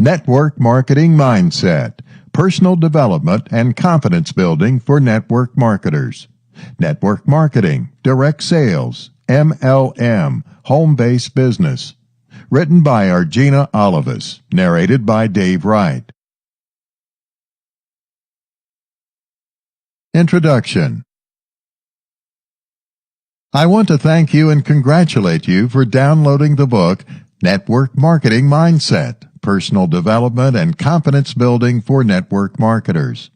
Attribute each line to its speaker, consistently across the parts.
Speaker 1: Network Marketing Mindset, Personal Development and Confidence Building for Network Marketers. Network Marketing, Direct Sales, MLM, Home-Based Business. Written by Argina Olivas, narrated by Dave Wright. Introduction. I want to thank you and congratulate you for downloading the book Network Marketing Mindset, Personal Development and Confidence Building for Network Marketers.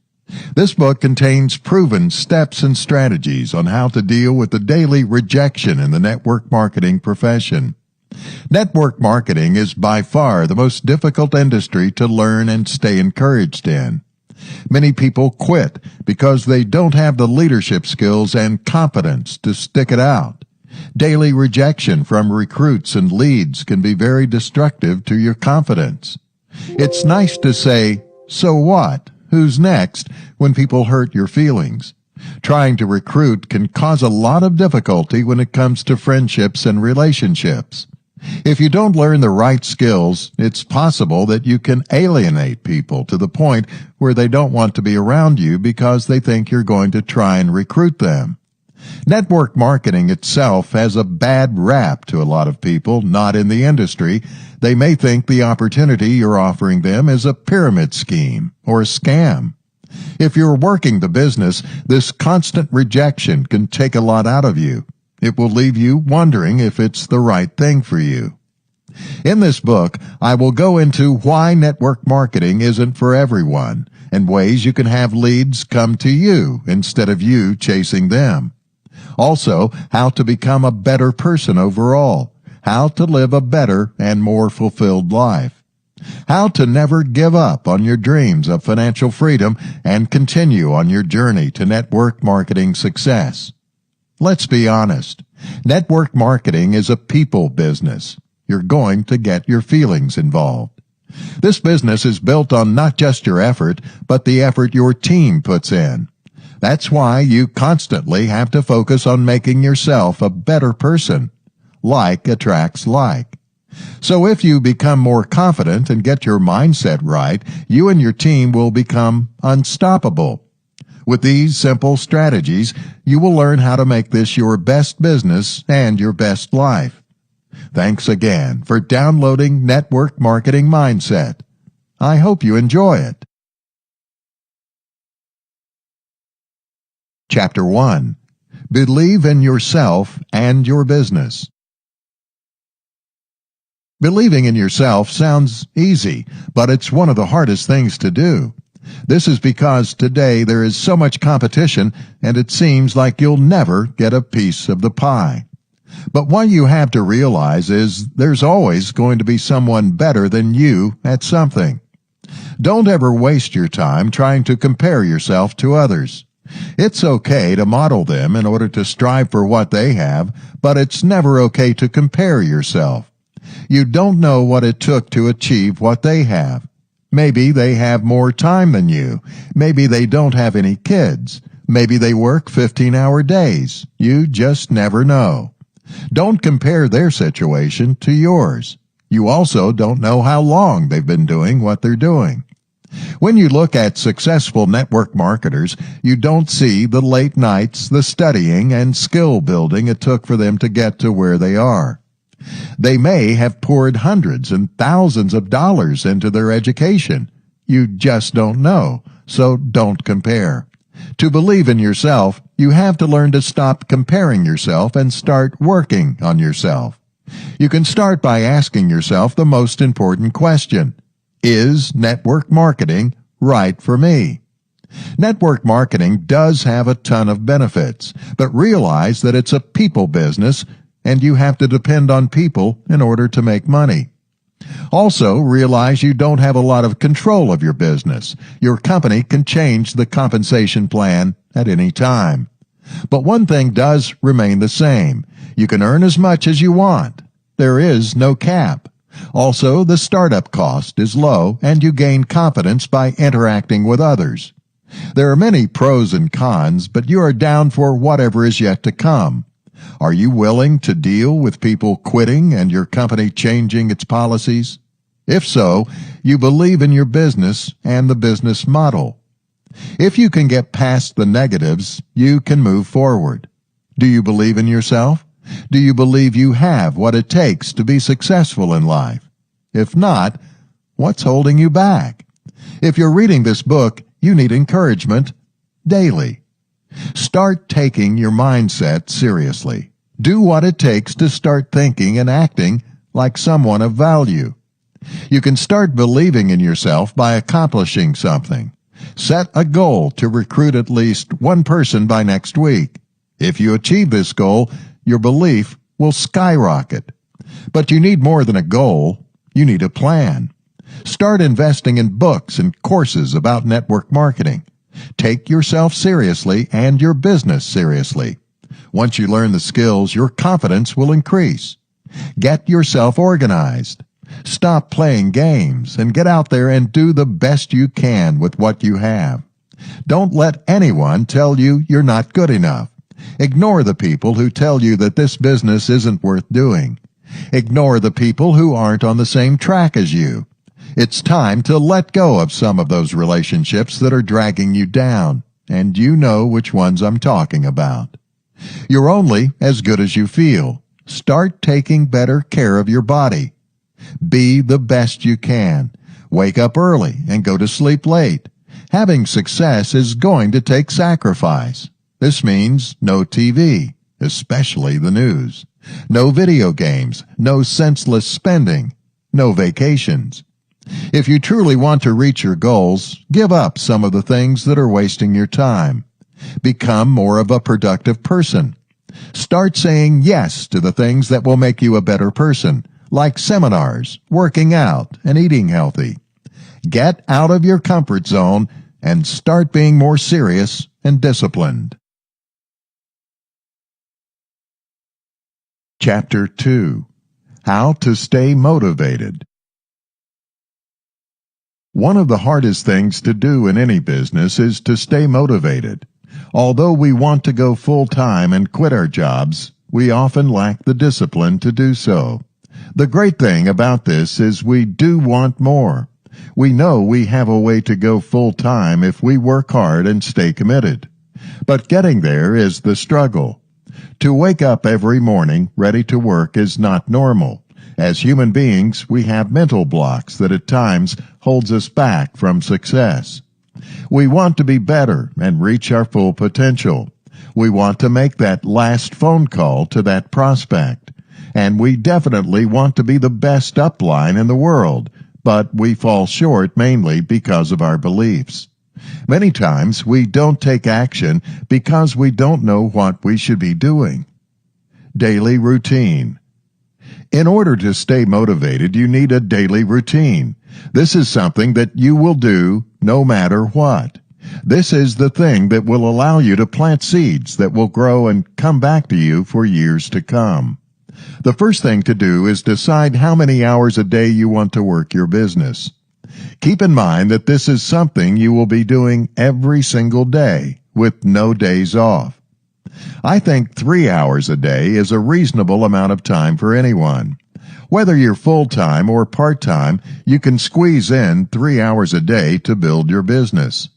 Speaker 1: This book contains proven steps and strategies on how to deal with the daily rejection in the network marketing profession. Network marketing is by far the most difficult industry to learn and stay encouraged in. Many people quit because they don't have the leadership skills and competence to stick it out. Daily rejection from recruits and leads can be very destructive to your confidence. It's nice to say, "So what? Who's next?" when people hurt your feelings. Trying to recruit can cause a lot of difficulty when it comes to friendships and relationships. If you don't learn the right skills, it's possible that you can alienate people to the point where they don't want to be around you because they think you're going to try and recruit them. Network marketing itself has a bad rap to a lot of people not in the industry. They may think the opportunity you're offering them is a pyramid scheme or a scam. If you're working the business, this constant rejection can take a lot out of you. It will leave you wondering if it's the right thing for you. In this book, I will go into why network marketing isn't for everyone and ways you can have leads come to you instead of you chasing them. Also, how to become a better person overall, how to live a better and more fulfilled life, how to never give up on your dreams of financial freedom and continue on your journey to network marketing success. Let's be honest. Network marketing is a people business. You're going to get your feelings involved. This business is built on not just your effort, but the effort your team puts in. That's why you constantly have to focus on making yourself a better person. Like attracts like. So if you become more confident and get your mindset right, you and your team will become unstoppable. With these simple strategies, you will learn how to make this your best business and your best life. Thanks again for downloading Network Marketing Mindset. I hope you enjoy it. Chapter 1. Believe in yourself and your business. Believing in yourself sounds easy, but it's one of the hardest things to do. This is because today there is so much competition and it seems like you'll never get a piece of the pie. But what you have to realize is there's always going to be someone better than you at something. Don't ever waste your time trying to compare yourself to others. It's okay to model them in order to strive for what they have, but it's never okay to compare yourself. You don't know what it took to achieve what they have. Maybe they have more time than you. Maybe they don't have any kids. Maybe they work 15-hour days. You just never know. Don't compare their situation to yours. You also don't know how long they've been doing what they're doing. When you look at successful network marketers, you don't see the late nights, the studying, and skill building it took for them to get to where they are. They may have poured hundreds and thousands of dollars into their education. You just don't know, so don't compare. To believe in yourself, you have to learn to stop comparing yourself and start working on yourself. You can start by asking yourself the most important question. Is network marketing right for me? Network marketing does have a ton of benefits, but realize that it's a people business and you have to depend on people in order to make money. Also, realize you don't have a lot of control of your business. Your company can change the compensation plan at any time. But one thing does remain the same. You can earn as much as you want. There is no cap. Also, the startup cost is low and you gain confidence by interacting with others. There are many pros and cons, but you are down for whatever is yet to come. Are you willing to deal with people quitting and your company changing its policies? If so, You believe in your business and the business model. If you can get past the negatives, you can move forward. Do you believe in yourself? Do you believe you have what it takes to be successful in life? If not, what's holding you back? If you're reading this book, you need encouragement daily. Start taking your mindset seriously. Do what it takes to start thinking and acting like someone of value. You can start believing in yourself by accomplishing something. Set a goal to recruit at least one person by next week. If you achieve this goal, your belief will skyrocket. But you need more than a goal. You need a plan. Start investing in books and courses about network marketing. Take yourself seriously and your business seriously. Once you learn the skills, your confidence will increase. Get yourself organized. Stop playing games and get out there and do the best you can with what you have. Don't let anyone tell you you're not good enough. Ignore the people who tell you that this business isn't worth doing. Ignore the people who aren't on the same track as you. It's time to let go of some of those relationships that are dragging you down, and you know which ones I'm talking about. You're only as good as you feel. Start taking better care of your body. Be the best you can. Wake up early and go to sleep late. Having success is going to take sacrifice. This means no TV, especially the news. No video games, no senseless spending, no vacations. If you truly want to reach your goals, give up some of the things that are wasting your time. Become more of a productive person. Start saying yes to the things that will make you a better person, like seminars, working out, and eating healthy. Get out of your comfort zone and start being more serious and disciplined. Chapter 2. How to Stay Motivated. One of the hardest things to do in any business is to stay motivated. Although we want to go full-time and quit our jobs, we often lack the discipline to do so. The great thing about this is we do want more. We know we have a way to go full-time if we work hard and stay committed. But getting there is the struggle. To wake up every morning ready to work is not normal. As human beings, we have mental blocks that at times holds us back from success. We want to be better and reach our full potential. We want to make that last phone call to that prospect. And we definitely want to be the best upline in the world, but we fall short mainly because of our beliefs. Many times we don't take action because we don't know what we should be doing. Daily routine. In order to stay motivated, you need a daily routine. This is something that you will do no matter what. This is the thing that will allow you to plant seeds that will grow and come back to you for years to come. The first thing to do is decide how many hours a day you want to work your business. Keep in mind that this is something you will be doing every single day, with no days off. I think 3 hours a day is a reasonable amount of time for anyone. Whether you're full-time or part-time, you can squeeze in 3 hours a day to build your business.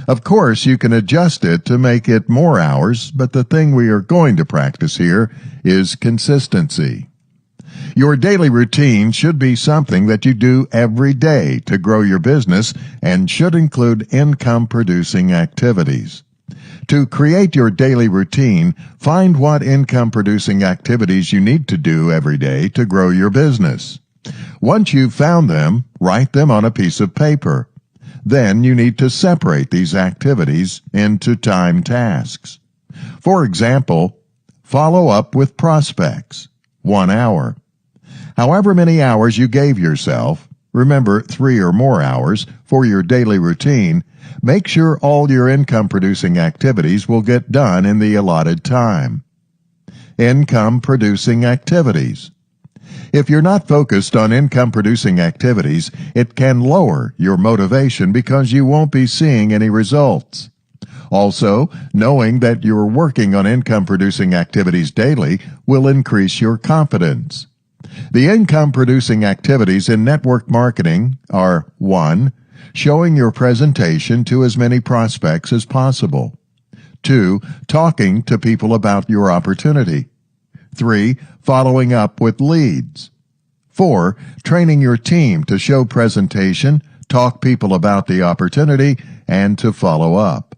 Speaker 1: Of course, you can adjust it to make it more hours, but the thing we are going to practice here is consistency. Your daily routine should be something that you do every day to grow your business and should include income-producing activities. To create your daily routine, find what income-producing activities you need to do every day to grow your business. Once you've found them, write them on a piece of paper. Then you need to separate these activities into time tasks. For example, follow up with prospects, 1 hour. However many hours you gave yourself, remember 3 or more hours, for your daily routine, make sure all your income-producing activities will get done in the allotted time. Income-producing activities. If you're not focused on income-producing activities, it can lower your motivation because you won't be seeing any results. Also, knowing that you're working on income-producing activities daily will increase your confidence. The income-producing activities in network marketing are 1. Showing your presentation to as many prospects as possible. 2. Talking to people about your opportunity. 3. Following up with leads. 4. Training your team to show presentation, talk people about the opportunity, and to follow up.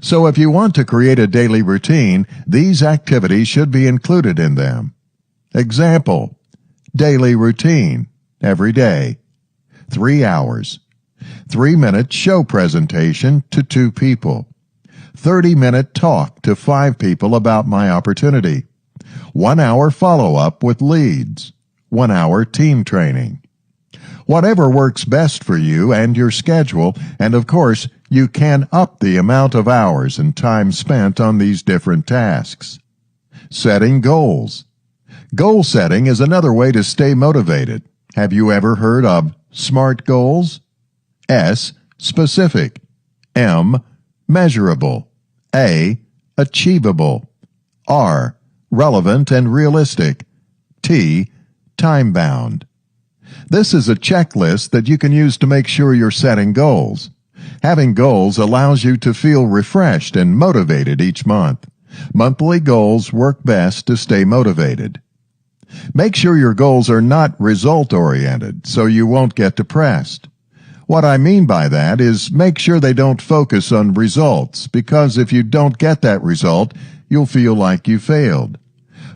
Speaker 1: So if you want to create a daily routine, these activities should be included in them. Example: daily routine, every day, 3 hours. 3-minute show presentation to 2 people. 30-minute talk to 5 people about my opportunity. 1 hour follow-up with leads. 1 hour team training. Whatever works best for you and your schedule, and of course, you can up the amount of hours and time spent on these different tasks. Setting goals. Goal setting is another way to stay motivated. Have you ever heard of SMART goals? S. Specific. M. Measurable. A. Achievable. R. Relevant and realistic. T. Time-bound. This is a checklist that you can use to make sure you're setting goals. Having goals allows you to feel refreshed and motivated each month. Monthly goals work best to stay motivated. Make sure your goals are not result-oriented, so you won't get depressed. What I mean by that is make sure they don't focus on results, because if you don't get that result, you'll feel like you failed.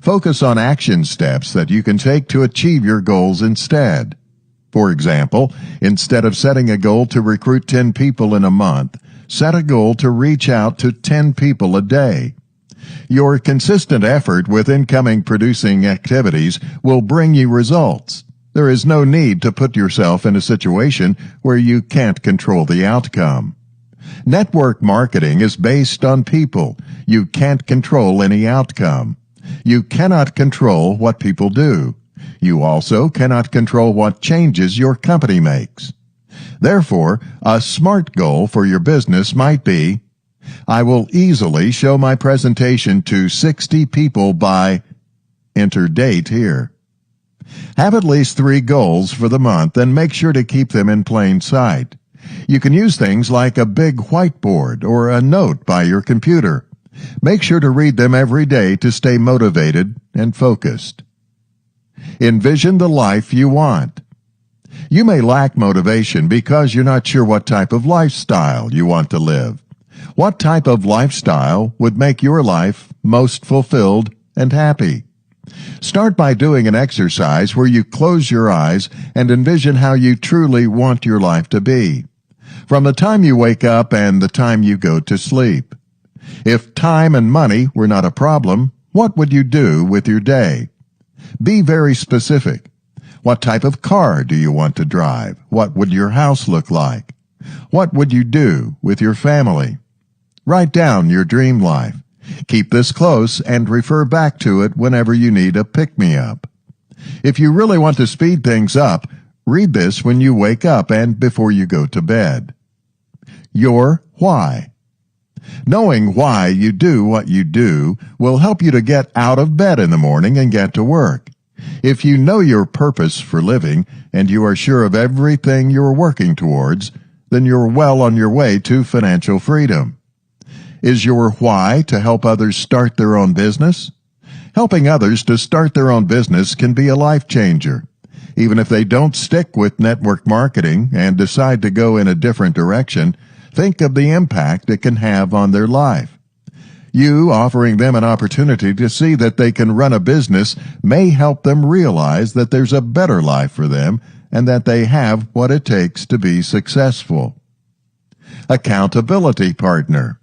Speaker 1: Focus on action steps that you can take to achieve your goals instead. For example, instead of setting a goal to recruit 10 people in a month, set a goal to reach out to 10 people a day. Your consistent effort with income-producing activities will bring you results. There is no need to put yourself in a situation where you can't control the outcome. Network marketing is based on people. You can't control any outcome. You cannot control what people do. You also cannot control what changes your company makes. Therefore, a SMART goal for your business might be, I will easily show my presentation to 60 people by, enter date here. Have at least 3 goals for the month and make sure to keep them in plain sight. You can use things like a big whiteboard or a note by your computer. Make sure to read them every day to stay motivated and focused. Envision the life you want. You may lack motivation because you're not sure what type of lifestyle you want to live. What type of lifestyle would make your life most fulfilled and happy? Start by doing an exercise where you close your eyes and envision how you truly want your life to be, from the time you wake up and the time you go to sleep. If time and money were not a problem, what would you do with your day? Be very specific. What type of car do you want to drive? What would your house look like? What would you do with your family? Write down your dream life. Keep this close and refer back to it whenever you need a pick-me-up. If you really want to speed things up, read this when you wake up and before you go to bed. Your why. Knowing why you do what you do will help you to get out of bed in the morning and get to work. If you know your purpose for living and you are sure of everything you're working towards, then you're well on your way to financial freedom. Is your why to help others start their own business? Helping others to start their own business can be a life changer. Even if they don't stick with network marketing and decide to go in a different direction, think of the impact it can have on their life. You offering them an opportunity to see that they can run a business may help them realize that there's a better life for them and that they have what it takes to be successful. Accountability partner.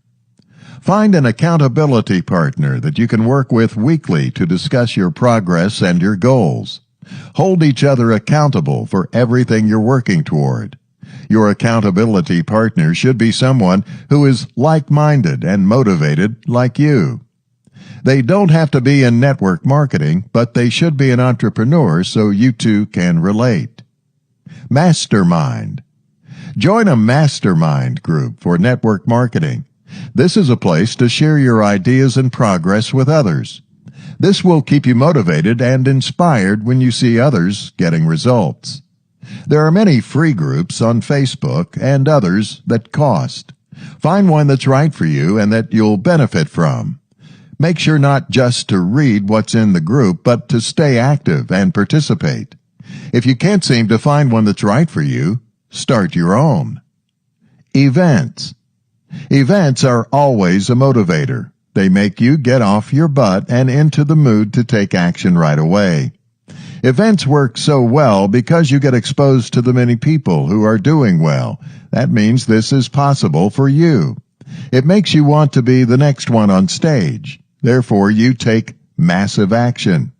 Speaker 1: Find an accountability partner that you can work with weekly to discuss your progress and your goals. Hold each other accountable for everything you're working toward. Your accountability partner should be someone who is like-minded and motivated like you. They don't have to be in network marketing, but they should be an entrepreneur so you two can relate. Mastermind. Join a mastermind group for network marketing. This is a place to share your ideas and progress with others. This will keep you motivated and inspired when you see others getting results. There are many free groups on Facebook and others that cost. Find one that's right for you and that you'll benefit from. Make sure not just to read what's in the group, but to stay active and participate. If you can't seem to find one that's right for you, start your own. Events. Events are always a motivator. They make you get off your butt and into the mood to take action right away. Events work so well because you get exposed to the many people who are doing well. That means this is possible for you. It makes you want to be the next one on stage. Therefore, you take massive action.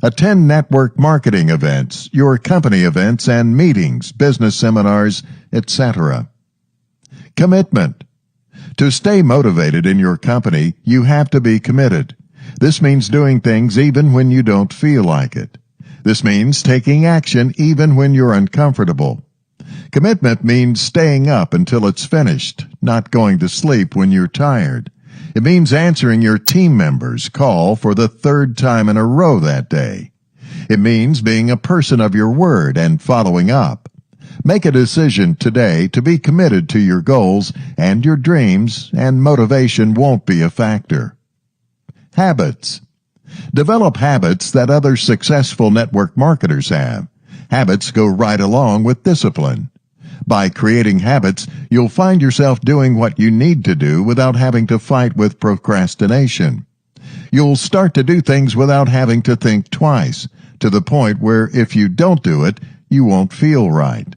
Speaker 1: Attend network marketing events, your company events and meetings, business seminars, etc. Commitment. To stay motivated in your company, you have to be committed. This means doing things even when you don't feel like it. This means taking action even when you're uncomfortable. Commitment means staying up until it's finished, not going to sleep when you're tired. It means answering your team member's call for the third time in a row that day. It means being a person of your word and following up. Make a decision today to be committed to your goals and your dreams, and motivation won't be a factor. Habits. Develop habits that other successful network marketers have. Habits go right along with discipline. By creating habits, you'll find yourself doing what you need to do without having to fight with procrastination. You'll start to do things without having to think twice, to the point where if you don't do it, you won't feel right.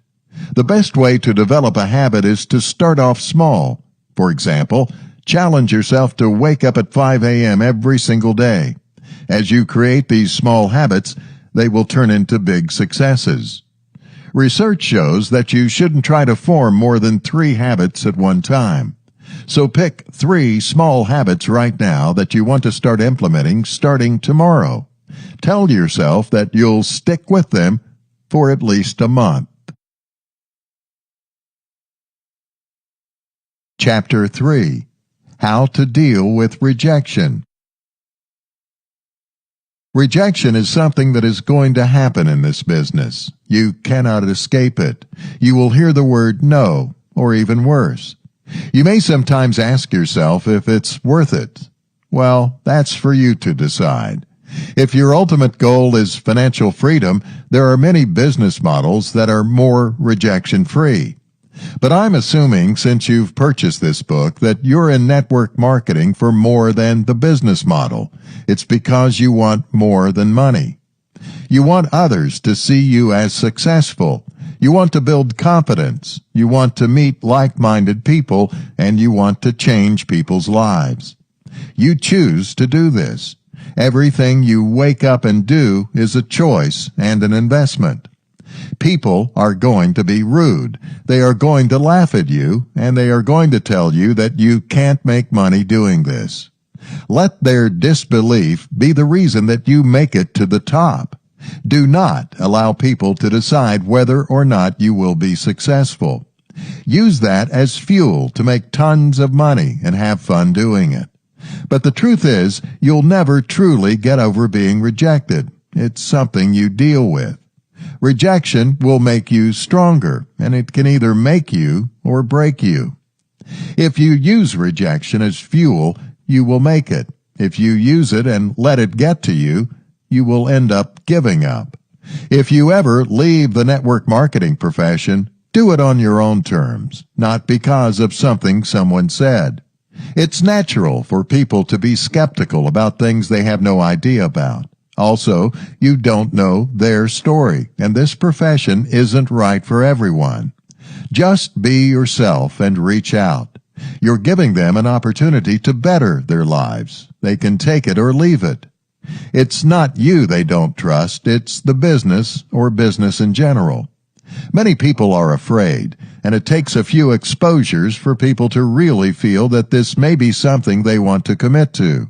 Speaker 1: The best way to develop a habit is to start off small. For example, challenge yourself to wake up at 5 a.m. every single day. As you create these small habits, they will turn into big successes. Research shows that you shouldn't try to form more than 3 habits at one time. So pick 3 small habits right now that you want to start implementing starting tomorrow. Tell yourself that you'll stick with them for at least a month. Chapter 3. How to Deal with Rejection. Rejection is something that is going to happen in this business. You cannot escape it. You will hear the word no, or even worse. You may sometimes ask yourself if it's worth it. Well, that's for you to decide. If your ultimate goal is financial freedom, there are many business models that are more rejection-free. But I'm assuming, since you've purchased this book, that you're in network marketing for more than the business model. It's because you want more than money. You want others to see you as successful. You want to build confidence. You want to meet like-minded people, and you want to change people's lives. You choose to do this. Everything you wake up and do is a choice and an investment. People are going to be rude. They are going to laugh at you, and they are going to tell you that you can't make money doing this. Let their disbelief be the reason that you make it to the top. Do not allow people to decide whether or not you will be successful. Use that as fuel to make tons of money and have fun doing it. But the truth is, you'll never truly get over being rejected. It's something you deal with. Rejection will make you stronger, and it can either make you or break you. If you use rejection as fuel, you will make it. If you use it and let it get to you, you will end up giving up. If you ever leave the network marketing profession, do it on your own terms, not because of something someone said. It's natural for people to be skeptical about things they have no idea about. Also, you don't know their story, and this profession isn't right for everyone. Just be yourself and reach out. You're giving them an opportunity to better their lives. They can take it or leave it. It's not you they don't trust, it's the business or business in general. Many people are afraid, and it takes a few exposures for people to really feel that this may be something they want to commit to.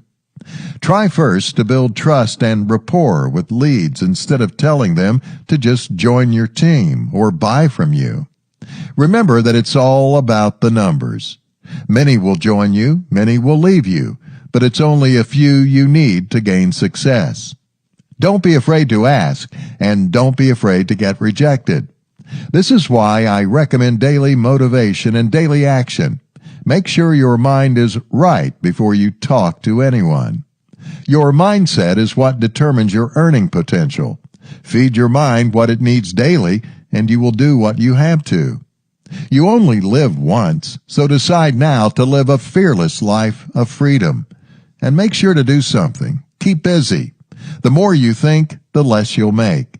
Speaker 1: Try first to build trust and rapport with leads instead of telling them to just join your team or buy from you. Remember that it's all about the numbers. Many will join you, many will leave you, but it's only a few you need to gain success. Don't be afraid to ask, and don't be afraid to get rejected. This is why I recommend daily motivation and daily action. Make sure your mind is right before you talk to anyone. Your mindset is what determines your earning potential. Feed your mind what it needs daily, and you will do what you have to. You only live once, so decide now to live a fearless life of freedom. And make sure to do something. Keep busy. The more you think, the less you'll make.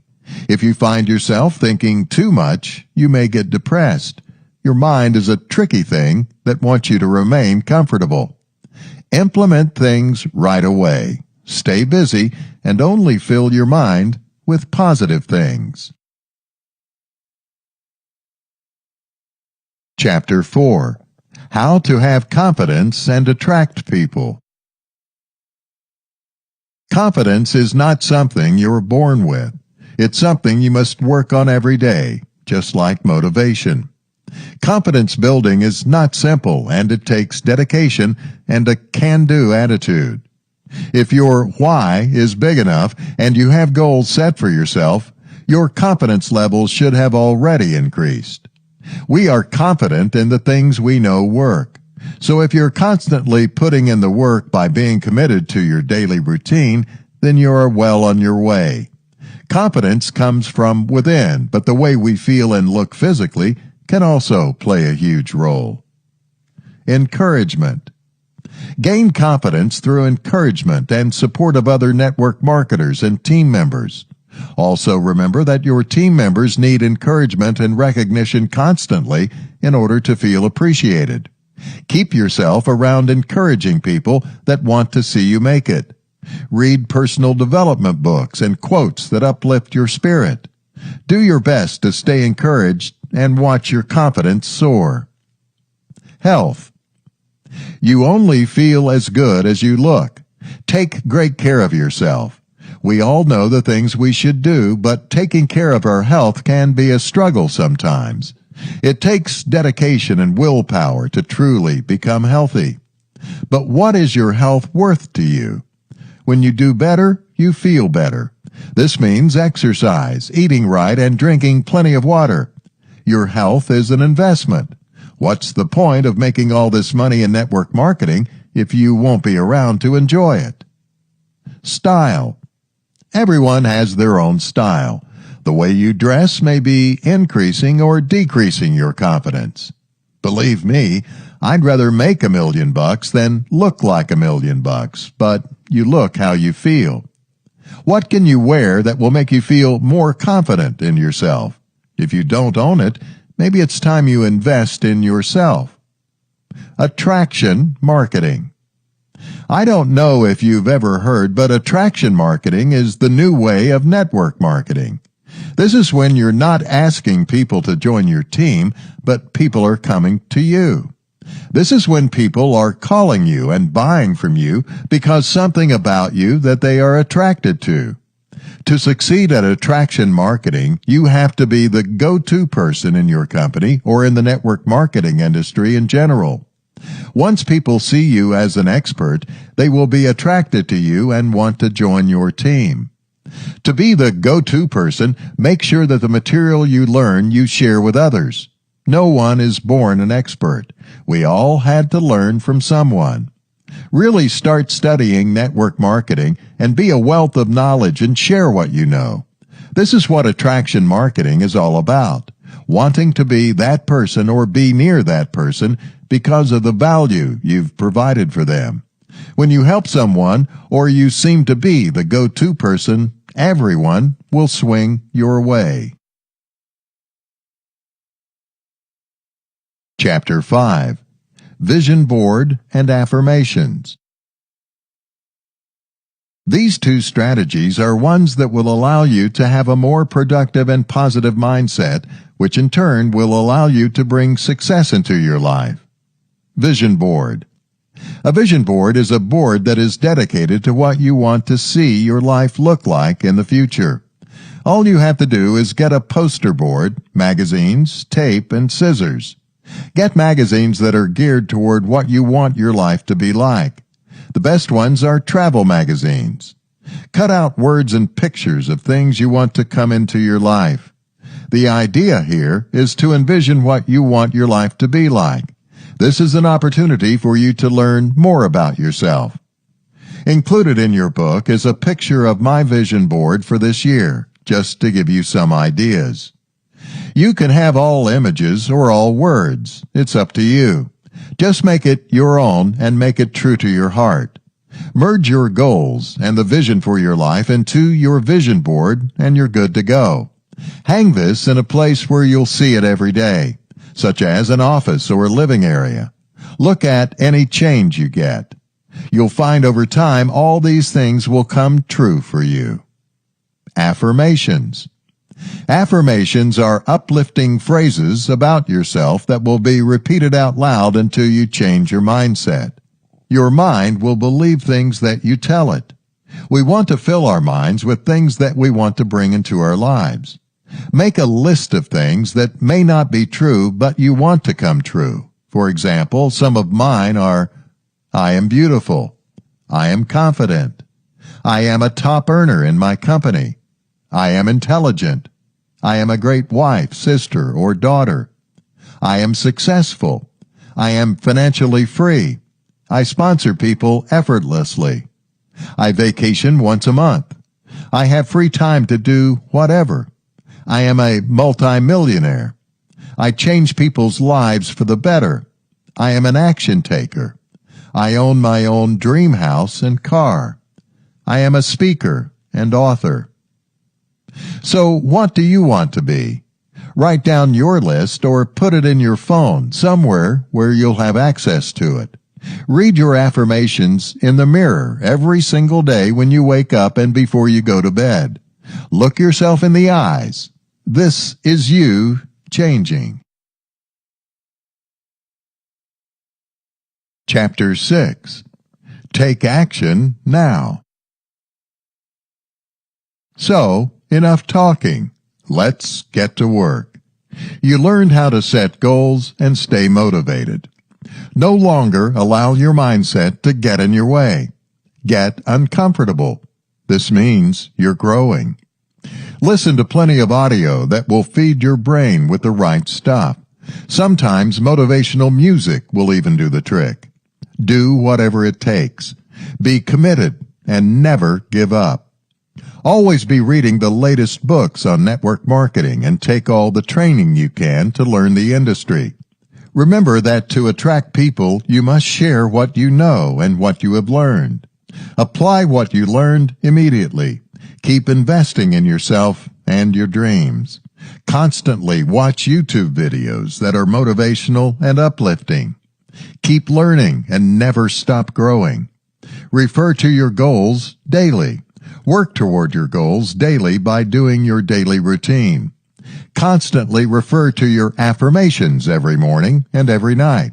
Speaker 1: If you find yourself thinking too much, you may get depressed. Your mind is a tricky thing that wants you to remain comfortable. Implement things right away. Stay busy and only fill your mind with positive things. Chapter 4. How to have confidence and attract people. Confidence is not something you're born with. It's something you must work on every day, just like motivation. Confidence building is not simple, and it takes dedication and a can-do attitude. If your why is big enough and you have goals set for yourself, your confidence levels should have already increased. We are confident in the things we know work. So if you're constantly putting in the work by being committed to your daily routine, then you are well on your way. Confidence comes from within, but the way we feel and look physically can also play a huge role. Encouragement. Gain confidence through encouragement and support of other network marketers and team members. Also remember that your team members need encouragement and recognition constantly in order to feel appreciated. Keep yourself around encouraging people that want to see you make it. Read personal development books and quotes that uplift your spirit. Do your best to stay encouraged and watch your confidence soar. Health. You only feel as good as you look. Take great care of yourself. We all know the things we should do, but taking care of our health can be a struggle sometimes. It takes dedication and willpower to truly become healthy. But what is your health worth to you? When you do better, you feel better. This means exercise, eating right, and drinking plenty of water. Your health is an investment. What's the point of making all this money in network marketing if you won't be around to enjoy it? Style. Everyone has their own style. The way you dress may be increasing or decreasing your confidence. Believe me, I'd rather make $1 million than look like $1 million, but you look how you feel. What can you wear that will make you feel more confident in yourself? If you don't own it, maybe it's time you invest in yourself. Attraction marketing. I don't know if you've ever heard, but attraction marketing is the new way of network marketing. This is when you're not asking people to join your team, but people are coming to you. This is when people are calling you and buying from you because something about you that they are attracted to. To succeed at attraction marketing, you have to be the go-to person in your company or in the network marketing industry in general. Once people see you as an expert, they will be attracted to you and want to join your team. To be the go-to person, make sure that the material you learn you share with others. No one is born an expert. We all had to learn from someone. Really start studying network marketing and be a wealth of knowledge and share what you know. This is what attraction marketing is all about. Wanting to be that person or be near that person because of the value you've provided for them. When you help someone or you seem to be the go-to person, everyone will swing your way. Chapter 5. Vision Board and Affirmations. These two strategies are ones that will allow you to have a more productive and positive mindset, which in turn will allow you to bring success into your life. Vision Board. A vision board is a board that is dedicated to what you want to see your life look like in the future. All you have to do is get a poster board, magazines, tape, and scissors. Get magazines that are geared toward what you want your life to be like. The best ones are travel magazines. Cut out words and pictures of things you want to come into your life. The idea here is to envision what you want your life to be like. This is an opportunity for you to learn more about yourself. Included in your book is a picture of my vision board for this year, just to give you some ideas. You can have all images or all words. It's up to you. Just make it your own and make it true to your heart. Merge your goals and the vision for your life into your vision board and you're good to go. Hang this in a place where you'll see it every day, such as an office or living area. Look at any change you get. You'll find over time all these things will come true for you. Affirmations. Affirmations are uplifting phrases about yourself that will be repeated out loud until you change your mindset. Your mind will believe things that you tell it. We want to fill our minds with things that we want to bring into our lives. Make a list of things that may not be true, but you want to come true. For example, some of mine are, I am beautiful. I am confident. I am a top earner in my company. I am intelligent. I am a great wife, sister, or daughter. I am successful. I am financially free. I sponsor people effortlessly. I vacation once a month. I have free time to do whatever. I am a multimillionaire. I change people's lives for the better. I am an action taker. I own my own dream house and car. I am a speaker and author. So what do you want to be? Write down your list or put it in your phone somewhere where you'll have access to it. Read your affirmations in the mirror every single day when you wake up and before you go to bed. Look yourself in the eyes. This is you changing. Chapter 6. Take action now. So, enough talking. Let's get to work. You learned how to set goals and stay motivated. No longer allow your mindset to get in your way. Get uncomfortable. This means you're growing. Listen to plenty of audio that will feed your brain with the right stuff. Sometimes motivational music will even do the trick. Do whatever it takes. Be committed and never give up. Always be reading the latest books on network marketing and take all the training you can to learn the industry. Remember that to attract people, you must share what you know and what you have learned. Apply what you learned immediately. Keep investing in yourself and your dreams. Constantly watch YouTube videos that are motivational and uplifting. Keep learning and never stop growing. Refer to your goals daily. Work toward your goals daily by doing your daily routine. Constantly refer to your affirmations every morning and every night.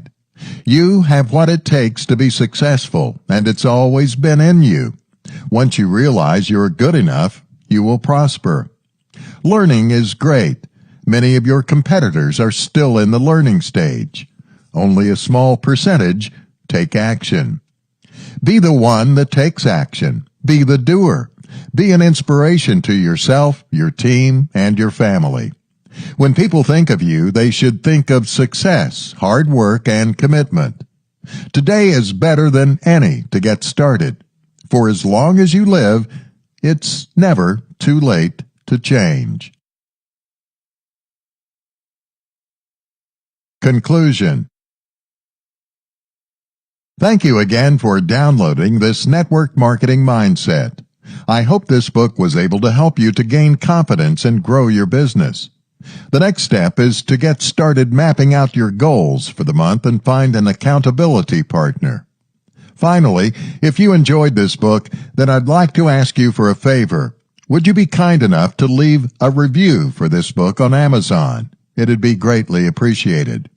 Speaker 1: You have what it takes to be successful, and it's always been in you. Once you realize you're good enough, you will prosper. Learning is great. Many of your competitors are still in the learning stage. Only a small percentage take action. Be the one that takes action. Be the doer. Be an inspiration to yourself, your team, and your family. When people think of you, they should think of success, hard work, and commitment. Today is better than any to get started. For as long as you live, it's never too late to change. Conclusion. Thank you again for downloading this Network Marketing Mindset. I hope this book was able to help you to gain confidence and grow your business. The next step is to get started mapping out your goals for the month and find an accountability partner. Finally, if you enjoyed this book, then I'd like to ask you for a favor. Would you be kind enough to leave a review for this book on Amazon? It'd be greatly appreciated.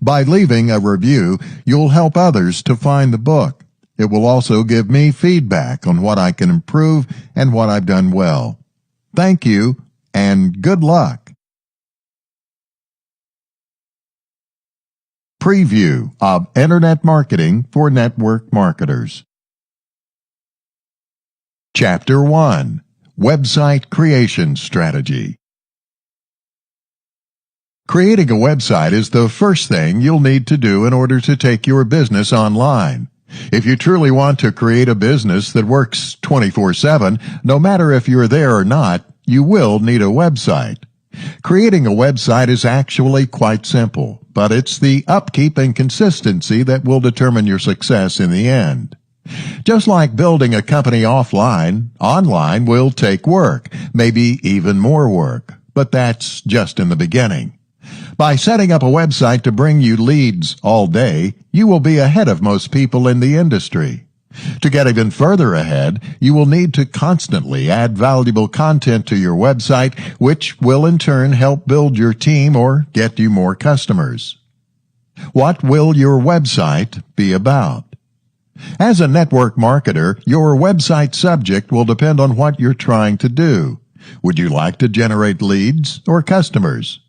Speaker 1: By leaving a review, you'll help others to find the book. It will also give me feedback on what I can improve and what I've done well. Thank you, and good luck. Preview of Internet Marketing for Network Marketers. Chapter 1. Website Creation Strategy. Creating a website is the first thing you'll need to do in order to take your business online. If you truly want to create a business that works 24/7, no matter if you're there or not, you will need a website. Creating a website is actually quite simple, but it's the upkeep and consistency that will determine your success in the end. Just like building a company offline, online will take work, maybe even more work, but that's just in the beginning. By setting up a website to bring you leads all day, you will be ahead of most people in the industry. To get even further ahead, you will need to constantly add valuable content to your website, which will in turn help build your team or get you more customers. What will your website be about? As a network marketer, your website subject will depend on what you're trying to do. Would you like to generate leads or customers?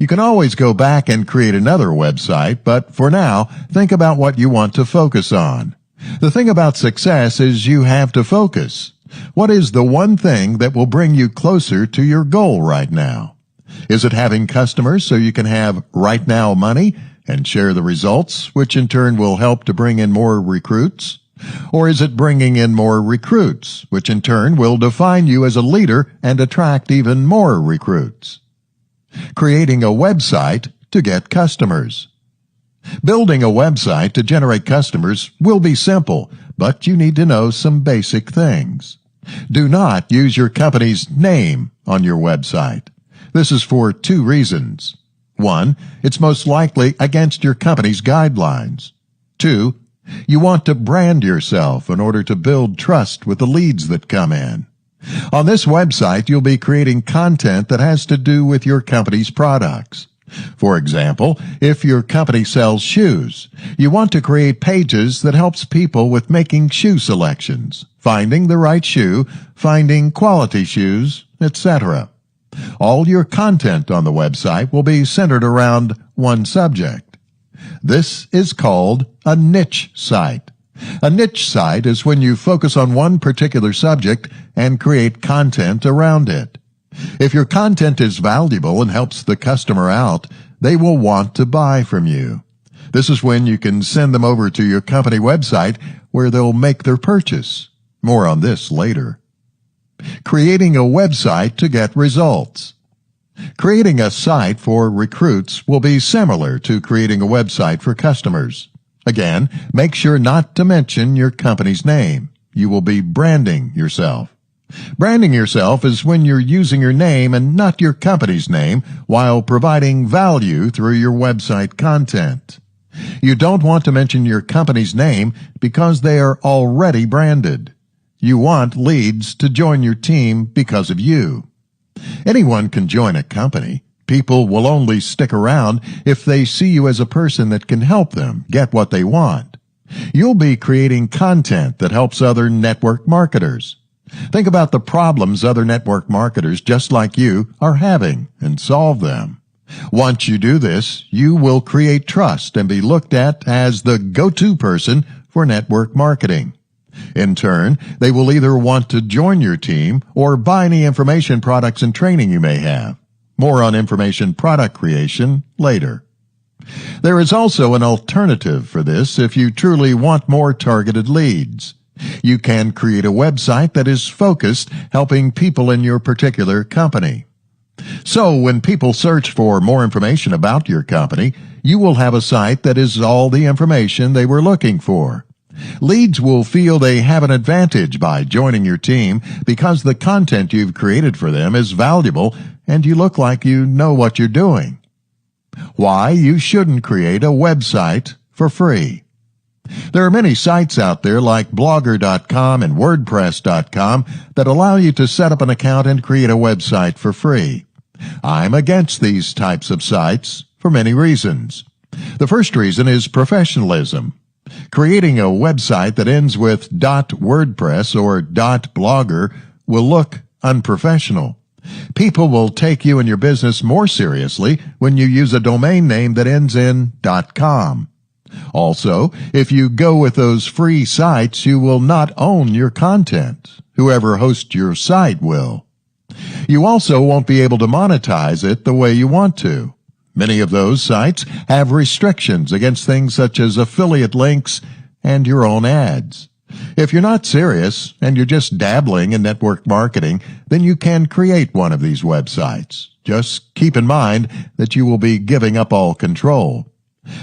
Speaker 1: You can always go back and create another website, but for now, think about what you want to focus on. The thing about success is you have to focus. What is the one thing that will bring you closer to your goal right now? Is it having customers so you can have right now money and share the results, which in turn will help to bring in more recruits? Or is it bringing in more recruits, which in turn will define you as a leader and attract even more recruits? Creating a website to get customers. Building a website to generate customers will be simple, but you need to know some basic things. Do not use your company's name on your website. This is for two reasons. 1, it's most likely against your company's guidelines. 2, you want to brand yourself in order to build trust with the leads that come in. On this website, you'll be creating content that has to do with your company's products. For example, if your company sells shoes, you want to create pages that helps people with making shoe selections, finding the right shoe, finding quality shoes, etc. All your content on the website will be centered around one subject. This is called a niche site. A niche site is when you focus on one particular subject and create content around it. If your content is valuable and helps the customer out, they will want to buy from you. This is when you can send them over to your company website where they'll make their purchase. More on this later. Creating a website to get results. Creating a site for recruits will be similar to creating a website for customers. Again, make sure not to mention your company's name. You will be branding yourself. Branding yourself is when you're using your name and not your company's name while providing value through your website content. You don't want to mention your company's name because they are already branded. You want leads to join your team because of you. Anyone can join a company. People will only stick around if they see you as a person that can help them get what they want. You'll be creating content that helps other network marketers. Think about the problems other network marketers just like you are having and solve them. Once you do this, you will create trust and be looked at as the go-to person for network marketing. In turn, they will either want to join your team or buy any information products and training you may have. More on information product creation later. There is also an alternative for this if you truly want more targeted leads. You can create a website that is focused, helping people in your particular company. So when people search for more information about your company, you will have a site that is all the information they were looking for. Leads will feel they have an advantage by joining your team because the content you've created for them is valuable and you look like you know what you're doing. Why you shouldn't create a website for free. There are many sites out there like Blogger.com and WordPress.com that allow you to set up an account and create a website for free. I'm against these types of sites for many reasons. The first reason is professionalism. Creating a website that ends with .wordpress or .blogger will look unprofessional. People will take you and your business more seriously when you use a domain name that ends in .com. Also, if you go with those free sites, you will not own your content. Whoever hosts your site will. You also won't be able to monetize it the way you want to. Many of those sites have restrictions against things such as affiliate links and your own ads. If you're not serious and you're just dabbling in network marketing, then you can create one of these websites. Just keep in mind that you will be giving up all control.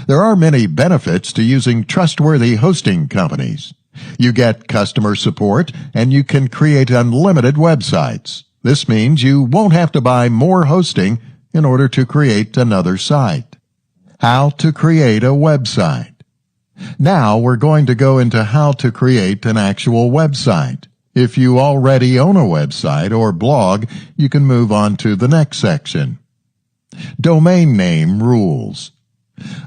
Speaker 1: There are many benefits to using trustworthy hosting companies. You get customer support and you can create unlimited websites. This means you won't have to buy more hosting in order to create another site. How to create a website. Now we're going to go into how to create an actual website. If you already own a website or blog, you can move on to the next section. Domain name rules.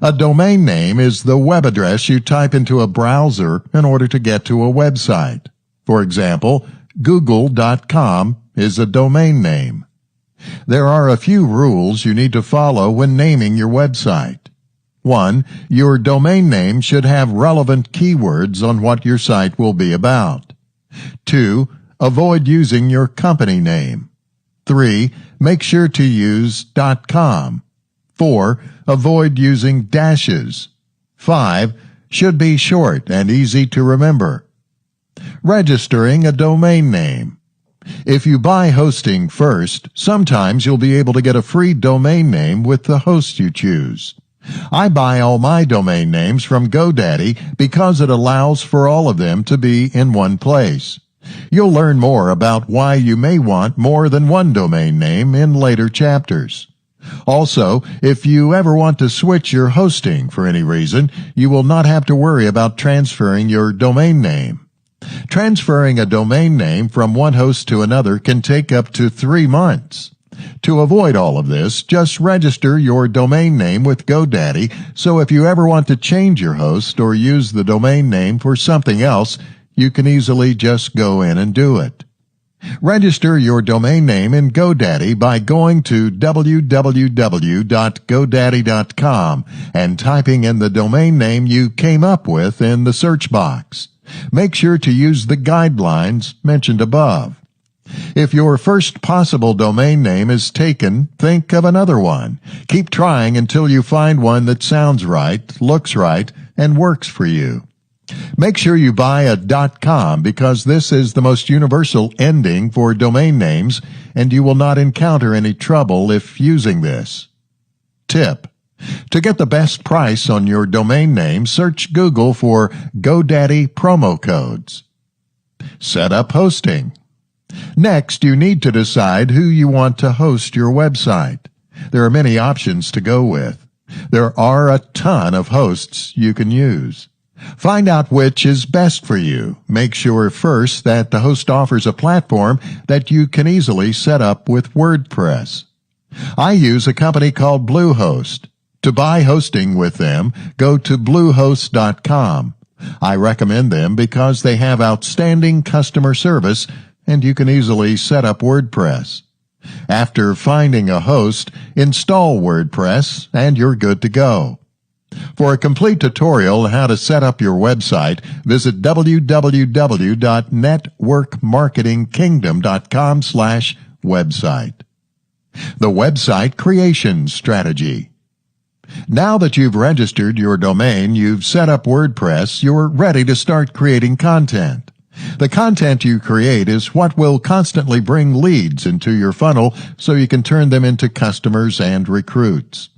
Speaker 1: A domain name is the web address you type into a browser in order to get to a website. For example, google.com is a domain name. There are a few rules you need to follow when naming your website. 1. Your domain name should have relevant keywords on what your site will be about. 2. Avoid using your company name. 3. Make sure to use .com. 4. Avoid using dashes. 5. Should be short and easy to remember. Registering a domain name. If you buy hosting first, sometimes you'll be able to get a free domain name with the host you choose. I buy all my domain names from GoDaddy because it allows for all of them to be in one place. You'll learn more about why you may want more than one domain name in later chapters. Also, if you ever want to switch your hosting for any reason, you will not have to worry about transferring your domain name. Transferring a domain name from one host to another can take up to 3 months. To avoid all of this, just register your domain name with GoDaddy, so if you ever want to change your host or use the domain name for something else, you can easily just go in and do it. Register your domain name in GoDaddy by going to www.godaddy.com and typing in the domain name you came up with in the search box. Make sure to use the guidelines mentioned above. If your first possible domain name is taken, think of another one. Keep trying until you find one that sounds right, looks right, and works for you. Make sure you buy a .com because this is the most universal ending for domain names, and you will not encounter any trouble if using this. Tip: to get the best price on your domain name, search Google for GoDaddy promo codes. Set up hosting. Next, you need to decide who you want to host your website. There are many options to go with. There are a ton of hosts you can use. Find out which is best for you. Make sure first that the host offers a platform that you can easily set up with WordPress. I use a company called Bluehost. To buy hosting with them, go to bluehost.com. I recommend them because they have outstanding customer service and you can easily set up WordPress. After finding a host, install WordPress and you're good to go. For a complete tutorial on how to set up your website, visit www.networkmarketingkingdom.com/website. The Website Creation Strategy. Now that you've registered your domain, you've set up WordPress, you're ready to start creating content. The content you create is what will constantly bring leads into your funnel so you can turn them into customers and recruits.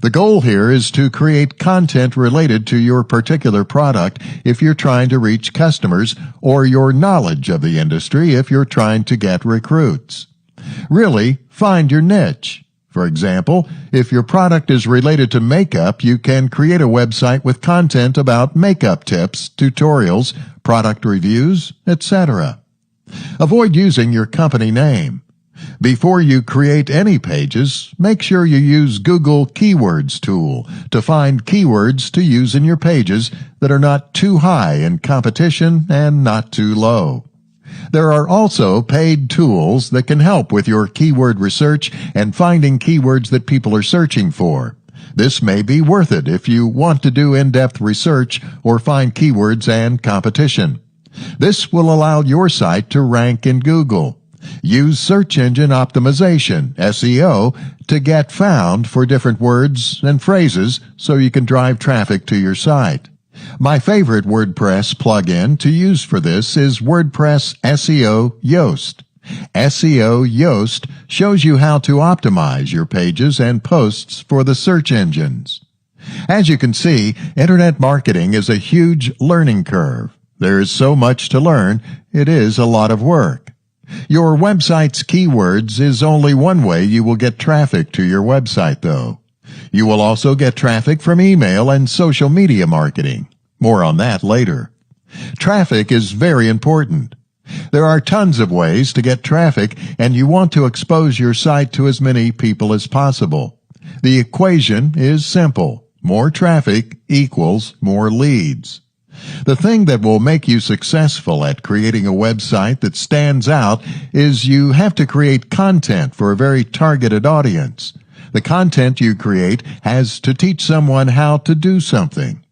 Speaker 1: The goal here is to create content related to your particular product if you're trying to reach customers, or your knowledge of the industry if you're trying to get recruits. Really, find your niche. For example, if your product is related to makeup, you can create a website with content about makeup tips, tutorials, product reviews, etc. Avoid using your company name. Before you create any pages, make sure you use Google Keywords tool to find keywords to use in your pages that are not too high in competition and not too low. There are also paid tools that can help with your keyword research and finding keywords that people are searching for. This may be worth it if you want to do in-depth research or find keywords and competition. This will allow your site to rank in Google. Use search engine optimization, SEO, to get found for different words and phrases so you can drive traffic to your site. My favorite WordPress plugin to use for this is WordPress SEO Yoast. SEO Yoast shows you how to optimize your pages and posts for the search engines. As you can see, internet marketing is a huge learning curve. There is so much to learn, it is a lot of work. Your website's keywords is only one way you will get traffic to your website, though. You will also get traffic from email and social media marketing. More on that later. Traffic is very important. There are tons of ways to get traffic, and you want to expose your site to as many people as possible. The equation is simple. More traffic equals more leads. The thing that will make you successful at creating a website that stands out is you have to create content for a very targeted audience. The content you create has to teach someone how to do something.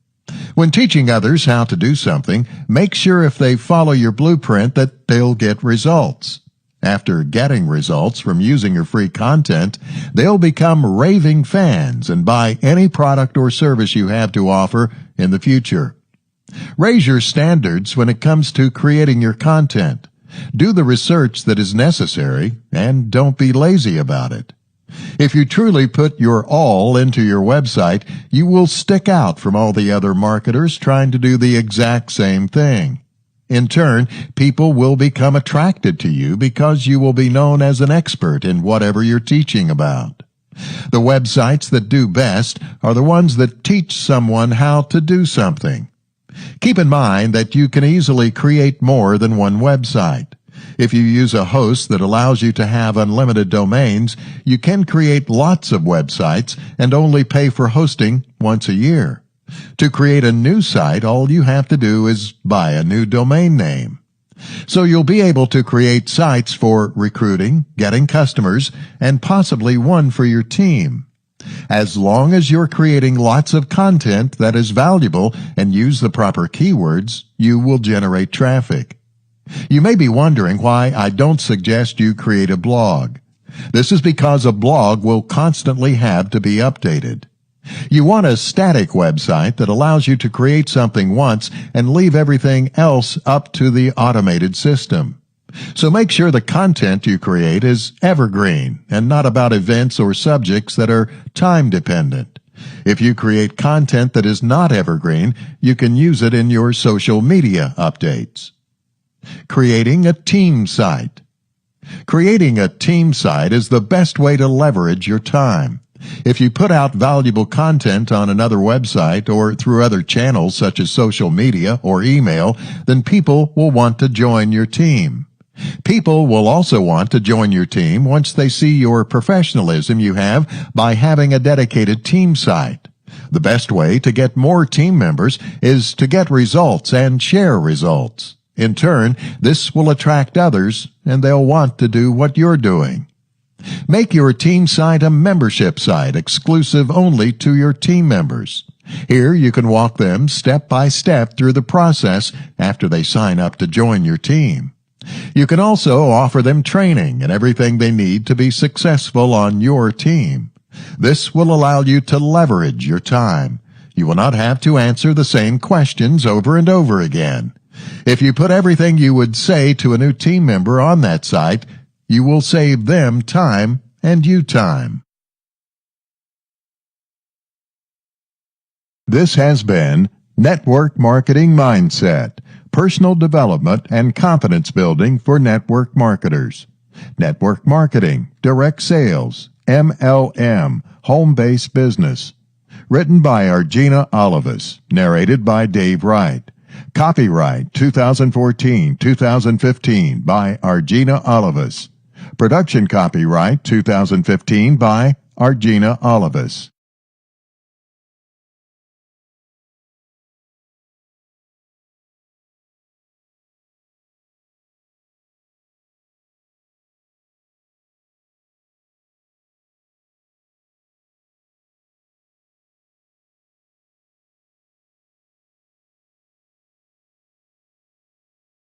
Speaker 1: When teaching others how to do something, make sure if they follow your blueprint that they'll get results. After getting results from using your free content, they'll become raving fans and buy any product or service you have to offer in the future. Raise your standards when it comes to creating your content. Do the research that is necessary, and don't be lazy about it. If you truly put your all into your website, you will stick out from all the other marketers trying to do the exact same thing. In turn, people will become attracted to you because you will be known as an expert in whatever you're teaching about. The websites that do best are the ones that teach someone how to do something. Keep in mind that you can easily create more than one website. If you use a host that allows you to have unlimited domains, you can create lots of websites and only pay for hosting once a year. To create a new site, all you have to do is buy a new domain name. So you'll be able to create sites for recruiting, getting customers, and possibly one for your team. As long as you're creating lots of content that is valuable and use the proper keywords, you will generate traffic. You may be wondering why I don't suggest you create a blog. This is because a blog will constantly have to be updated. You want a static website that allows you to create something once and leave everything else up to the automated system. So make sure the content you create is evergreen and not about events or subjects that are time dependent. If you create content that is not evergreen, you can use it in your social media updates. Creating a team site. Creating a team site is the best way to leverage your time. If you put out valuable content on another website or through other channels such as social media or email, then people will want to join your team. People will also want to join your team once they see your professionalism you have by having a dedicated team site. The best way to get more team members is to get results and share results. In turn, this will attract others and they'll want to do what you're doing. Make your team site a membership site exclusive only to your team members. Here you can walk them step by step through the process after they sign up to join your team. You can also offer them training and everything they need to be successful on your team. This will allow you to leverage your time. You will not have to answer the same questions over and over again. If you put everything you would say to a new team member on that site, you will save them time and you time. This has been Network Marketing Mindset, Personal Development and Confidence Building for Network Marketers. Network Marketing, Direct Sales, MLM, Home-Based Business. Written by Argina Olivas. Narrated by Dave Wright. Copyright 2014-2015 by Argina Olivas. Production copyright 2015 by Argina Olivas.